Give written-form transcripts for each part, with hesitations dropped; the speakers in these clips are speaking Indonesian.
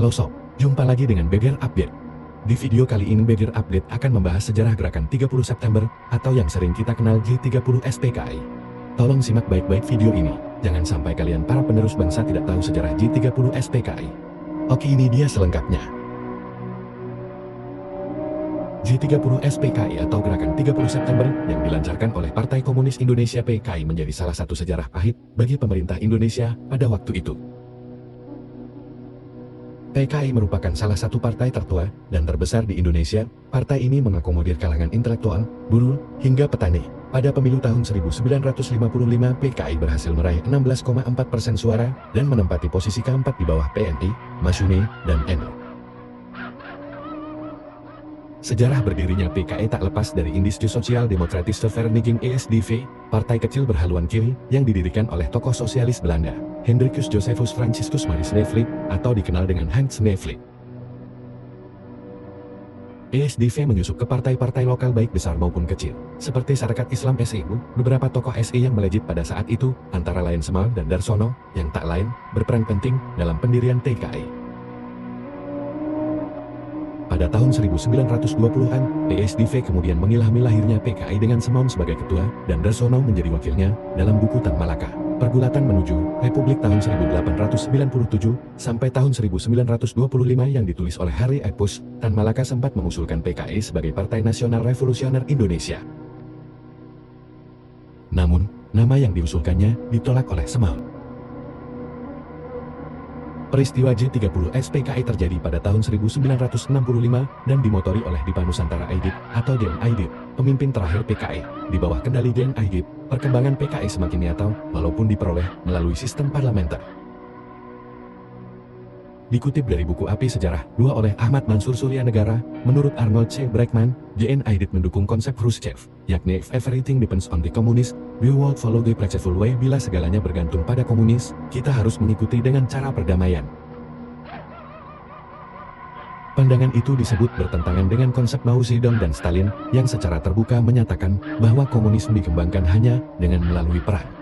Halo sob, jumpa lagi dengan Beger Update. Di video kali ini Beger Update akan membahas sejarah gerakan 30 September atau yang sering kita kenal G30 SPKI. Tolong simak baik-baik video ini, jangan sampai kalian para penerus bangsa tidak tahu sejarah G30 SPKI. Oke, ini dia selengkapnya. G30 SPKI atau Gerakan 30 September yang dilancarkan oleh Partai Komunis Indonesia PKI menjadi salah satu sejarah pahit bagi pemerintah Indonesia pada waktu itu. PKI merupakan salah satu partai tertua dan terbesar di Indonesia. Partai ini mengakomodir kalangan intelektual, buruh, hingga petani. Pada pemilu tahun 1955, PKI berhasil meraih 16,4% suara dan menempati posisi keempat di bawah PNI, Masyumi, dan NU. Sejarah berdirinya PKI tak lepas dari Indische Sosial Democratische Vereniging ESDV, partai kecil berhaluan kiri yang didirikan oleh tokoh sosialis Belanda, Hendrikus Josephus Franciscus Maris Nevlip, atau dikenal dengan Hans Nevlip. ESDV menyusup ke partai-partai lokal baik besar maupun kecil, seperti Sarekat Islam SIU, beberapa tokoh SI yang melejit pada saat itu, antara lain Semal dan Darsono, yang tak lain, berperan penting dalam pendirian PKI. Pada tahun 1920-an, ESDV kemudian mengilhami lahirnya PKI dengan Semam sebagai ketua dan Darsono menjadi wakilnya dalam buku Tan Malaka, Pergulatan Menuju Republik tahun 1897 sampai tahun 1925 yang ditulis oleh Harry Epus. Tan Malaka sempat mengusulkan PKI sebagai Partai Nasional Revolusioner Indonesia. Namun, nama yang diusulkannya ditolak oleh Semam. Peristiwa G30 SPKI terjadi pada tahun 1965 dan dimotori oleh Dipa Nusantara Aidit atau DN Aidit, pemimpin terakhir PKI. Di bawah kendali DN Aidit, perkembangan PKI semakin nyata walaupun diperoleh melalui sistem parlementer. Dikutip dari buku Api Sejarah 2 oleh Ahmad Mansur Suryanegara, menurut Arnold C. Bregman, DN Aidit mendukung konsep Khrushchev, yakni if everything depends on the communist, we will follow the peaceful way. Bila segalanya bergantung pada komunis, kita harus mengikuti dengan cara perdamaian. Pandangan itu disebut bertentangan dengan konsep Mao Zedong dan Stalin, yang secara terbuka menyatakan bahwa komunisme dikembangkan hanya dengan melalui perang.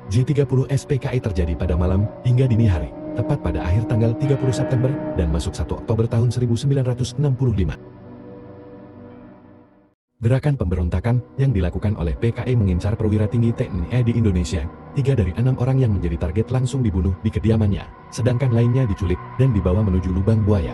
G30 SPKI terjadi pada malam hingga dini hari, tepat pada akhir tanggal 30 September dan masuk 1 Oktober tahun 1965. Gerakan pemberontakan yang dilakukan oleh PKI mengincar perwira tinggi TNI di Indonesia. 3 dari 6 orang yang menjadi target langsung dibunuh di kediamannya, sedangkan lainnya diculik dan dibawa menuju lubang buaya.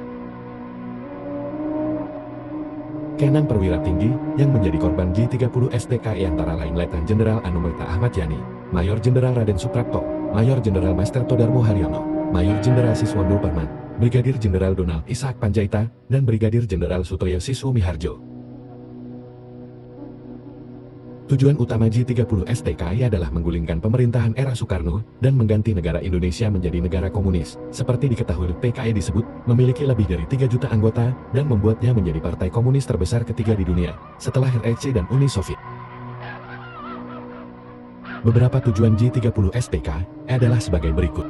Keenam perwira tinggi yang menjadi korban G30 SPKI antara lain Letnan Jenderal Anumerta Ahmad Yani, Mayor Jenderal Raden Suprapto, Mayor Jenderal Master Todarmo Haryono, Mayor Jenderal Siswondo Parman, Brigadir Jenderal Donald Ishak Panjaitan, dan Brigadir Jenderal Sutoyo Siswomiharjo. Tujuan utama G30 SPKI adalah menggulingkan pemerintahan era Soekarno dan mengganti negara Indonesia menjadi negara komunis. Seperti diketahui, PKI disebut memiliki lebih dari 3 juta anggota dan membuatnya menjadi partai komunis terbesar ketiga di dunia, setelah RRC dan Uni Soviet. Beberapa tujuan G30 SPKI adalah sebagai berikut.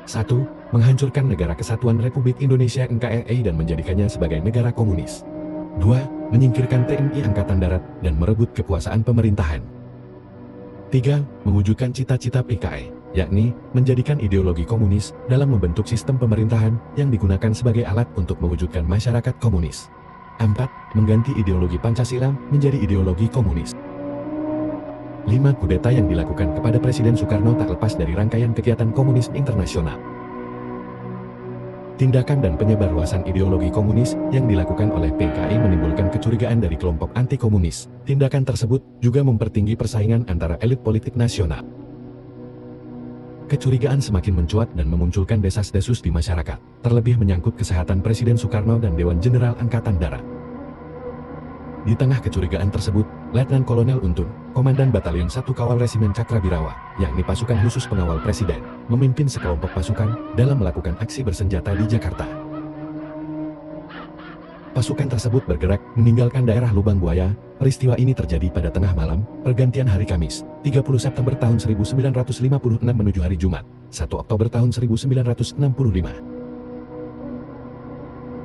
1. Menghancurkan Negara Kesatuan Republik Indonesia NKRI dan menjadikannya sebagai negara komunis. 2. Menyingkirkan TNI Angkatan Darat dan merebut kekuasaan pemerintahan. 3. Mewujudkan cita-cita PKI, yakni menjadikan ideologi komunis dalam membentuk sistem pemerintahan yang digunakan sebagai alat untuk mewujudkan masyarakat komunis. 4. Mengganti ideologi Pancasila menjadi ideologi komunis. 5. Kudeta yang dilakukan kepada Presiden Soekarno tak lepas dari rangkaian kegiatan komunis internasional. Tindakan dan penyebarluasan ideologi komunis yang dilakukan oleh PKI menimbulkan kecurigaan dari kelompok anti-komunis. Tindakan tersebut juga mempertinggi persaingan antara elit politik nasional. Kecurigaan semakin mencuat dan memunculkan desas-desus di masyarakat, terlebih menyangkut kesehatan Presiden Soekarno dan Dewan Jenderal Angkatan Darat. Di tengah kecurigaan tersebut, Letnan Kolonel Untun, Komandan Batalion 1 Kawal Resimen Cakrabirawa, yakni pasukan khusus pengawal presiden, memimpin sekelompok pasukan dalam melakukan aksi bersenjata di Jakarta. Pasukan tersebut bergerak meninggalkan daerah Lubang Buaya. Peristiwa ini terjadi pada tengah malam, pergantian hari Kamis, 30 September tahun 1956 menuju hari Jumat, 1 Oktober tahun 1965.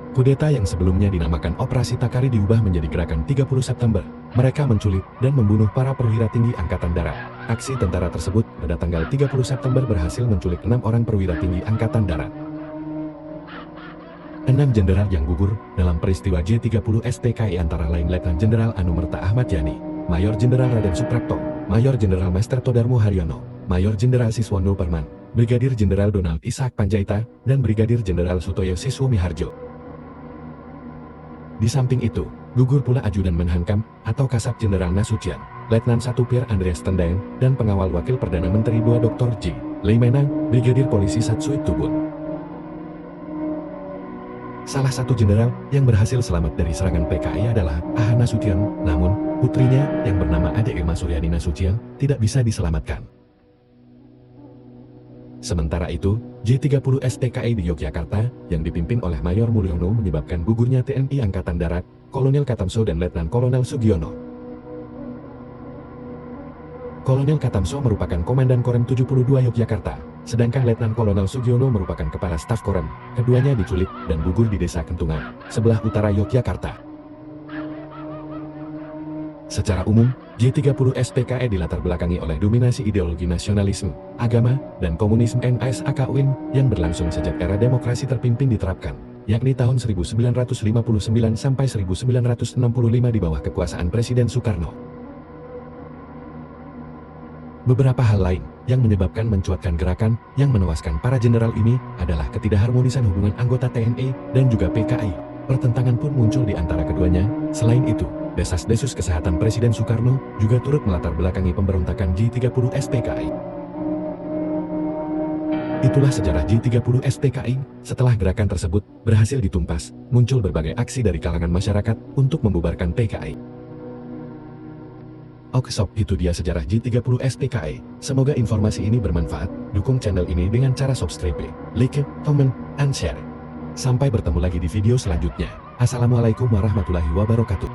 Kudeta yang sebelumnya dinamakan Operasi Takari diubah menjadi Gerakan 30 September. Mereka menculik dan membunuh para perwira tinggi Angkatan Darat, Aksi tentara tersebut pada tanggal 30 September berhasil menculik 6 orang perwira tinggi Angkatan Darat. 6 jenderal yang gugur dalam peristiwa J30 SPKI antara lain Letnan Jenderal Anumerta Ahmad Yani, Mayor Jenderal Raden Suprapto, Mayor Jenderal Master Todarmo Haryono, Mayor Jenderal Siswondo Parman, Brigadir Jenderal Donald Ishak Panjaitan, dan Brigadir Jenderal Sutoyo Siswo Miharjo. Di samping itu, gugur pula Ajudan Menhankam atau Kasat Jenderal Nasution, Letnan 1 Pierre Andreas Tendaeng, dan Pengawal Wakil Perdana Menteri 2 Dr. J. Leimenang, Brigadir Polisi Satsuit Tubun. Salah satu jenderal yang berhasil selamat dari serangan PKI adalah Aha Nasution, namun putrinya yang bernama Ade Irma Suryani Nasution tidak bisa diselamatkan. Sementara itu, J30 SPKI di Yogyakarta yang dipimpin oleh Mayor Mulyono menyebabkan gugurnya TNI Angkatan Darat, Kolonel Katamso dan Letnan Kolonel Sugiono. Kolonel Katamso merupakan Komandan Korem 72 Yogyakarta, sedangkan Letnan Kolonel Sugiono merupakan Kepala Staf Korem. Keduanya diculik dan gugur di Desa Kentungan, sebelah utara Yogyakarta. Secara umum, J30 SPKI dilatar belakangi oleh dominasi ideologi nasionalisme, agama, dan komunisme NASAKUN yang berlangsung sejak era demokrasi terpimpin diterapkan, yakni tahun 1959 sampai 1965 di bawah kekuasaan Presiden Soekarno. Beberapa hal lain yang menyebabkan mencuatkan gerakan yang menewaskan para jenderal ini adalah ketidakharmonisan hubungan anggota TNI dan juga PKI. Pertentangan pun muncul di antara keduanya. Selain itu, desas-desus kesehatan Presiden Soekarno juga turut melatar belakangi pemberontakan J30 SPKI. Itulah sejarah J30 SPKI. Setelah gerakan tersebut berhasil ditumpas, muncul berbagai aksi dari kalangan masyarakat untuk membubarkan PKI. Oke sob, itu dia sejarah J30 SPKI. Semoga informasi ini bermanfaat. Dukung channel ini dengan cara subscribe, like, comment, and share. Sampai bertemu lagi di video selanjutnya. Assalamualaikum warahmatullahi wabarakatuh.